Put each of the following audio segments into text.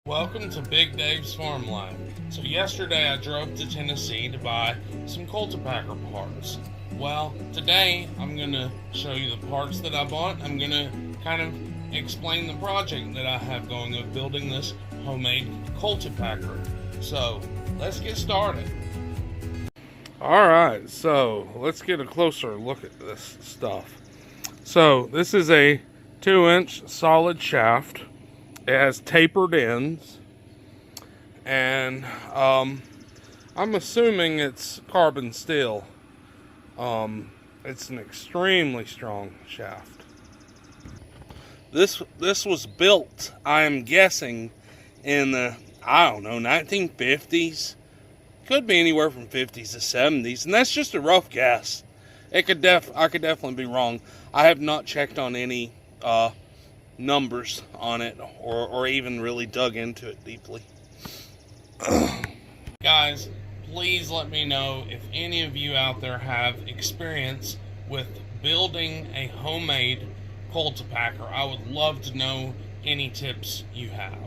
Welcome to Big Dave's Farm Life. So yesterday I drove to Tennessee to buy some cultipacker parts. Well, today I'm going to show you the parts that I bought. I'm going to kind of explain the project that I have going of building this homemade cultipacker. So let's get started. Alright, so let's get a closer look at this stuff. So this is a 2-inch solid shaft. It has tapered ends, and I'm assuming it's carbon steel. It's an extremely strong shaft. This was built, I am guessing, in the, 1950s. Could be anywhere from 50s to 70s, and that's just a rough guess. I could definitely be wrong. I have not checked on any numbers on it or even really dug into it deeply. Guys, please let me know if any of you out there have experience with building a homemade cultipacker. I would love to know any tips you have.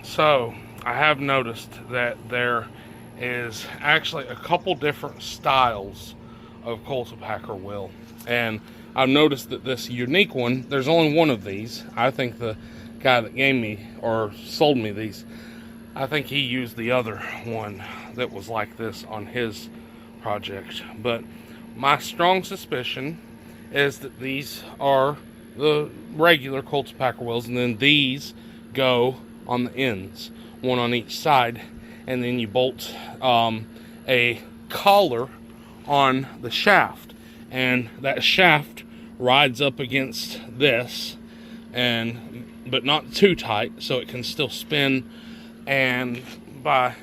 So I have noticed that there is actually a couple different styles of cultipacker wheel, and I've noticed that this unique one, there's only one of these. I think the guy that gave me or sold me these, I think he used the other one that was like this on his project. But my strong suspicion is that these are the regular cultipacker wheels, and then these go on the ends, one on each side, and then you bolt a collar on the shaft, and that shaft rides up against this, but not too tight, so it can still spin. And by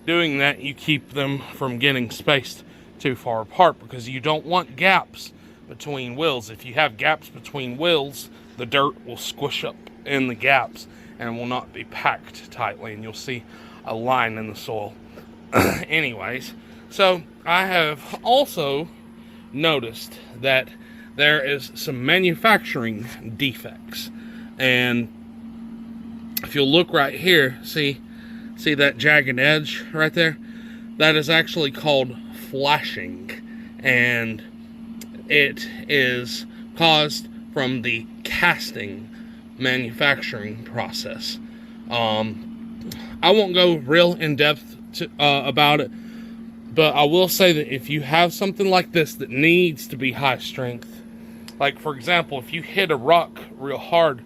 doing that, you keep them from getting spaced too far apart, because you don't want gaps between wheels. If you have gaps between wheels, the dirt will squish up in the gaps and will not be packed tightly, and you'll see a line in the soil. Anyways, so I have also noticed that there is some manufacturing defects, and if you'll look right here, see that jagged edge right there? That is actually called flashing, and it is caused from the casting manufacturing process. I won't go real in depth about it, but I will say that if you have something like this that needs to be high strength, like for example, if you hit a rock real hard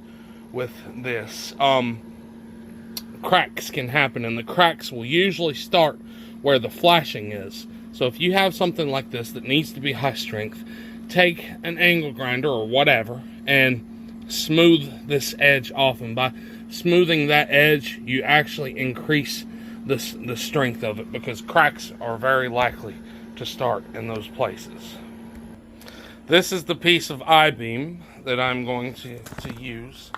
with this, cracks can happen, and the cracks will usually start where the flashing is. So if you have something like this that needs to be high strength, take an angle grinder or whatever and smooth this edge off, and by smoothing that edge, you actually increase the strength of it, because cracks are very likely to start in those places. This is the piece of I-beam that I'm going to use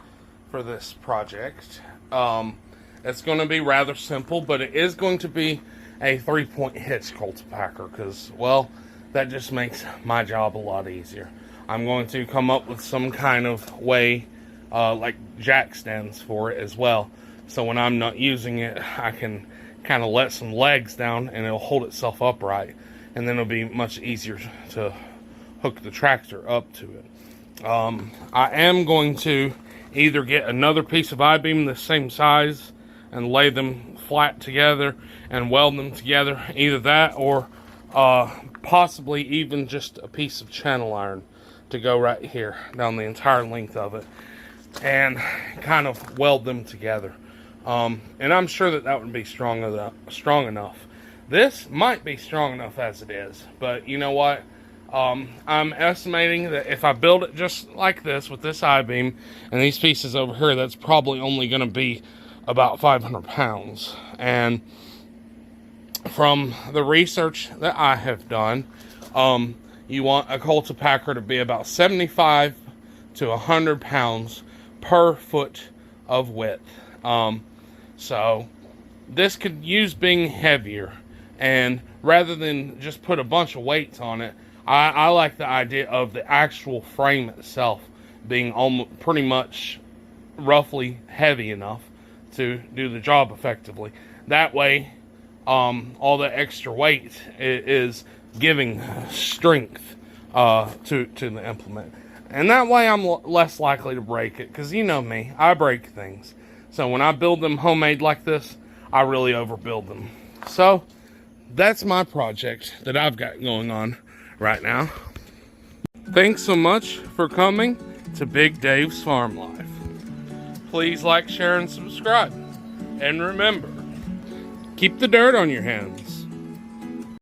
for this project. It's going to be rather simple, but it is going to be a 3-point hitch cultipacker, because, well, that just makes my job a lot easier. I'm going to come up with some kind of way, like jack stands for it as well, so when I'm not using it, I can kind of let some legs down and it'll hold itself upright, and then it'll be much easier to hook the tractor up to it. I am going to either get another piece of I-beam the same size and lay them flat together and weld them together, either that or possibly even just a piece of channel iron to go right here down the entire length of it and kind of weld them together. And I'm sure that would be strong enough. This might be strong enough as it is, but you know what? I'm estimating that if I build it just like this with this I-beam and these pieces over here, that's probably only going to be about 500 pounds. And from the research that I have done, you want a cultipacker to be about 75 to 100 pounds per foot of width. So this could use being heavier, and rather than just put a bunch of weights on it, I like the idea of the actual frame itself being almost pretty much roughly heavy enough to do the job effectively. That way, all the extra weight is giving strength to the implement. And that way I'm less likely to break it, because you know me, I break things. So when I build them homemade like this, I really overbuild them. So that's my project that I've got going on right now. Thanks so much for coming to Big Dave's Farm Life. Please like, share, and subscribe. And remember, keep the dirt on your hands.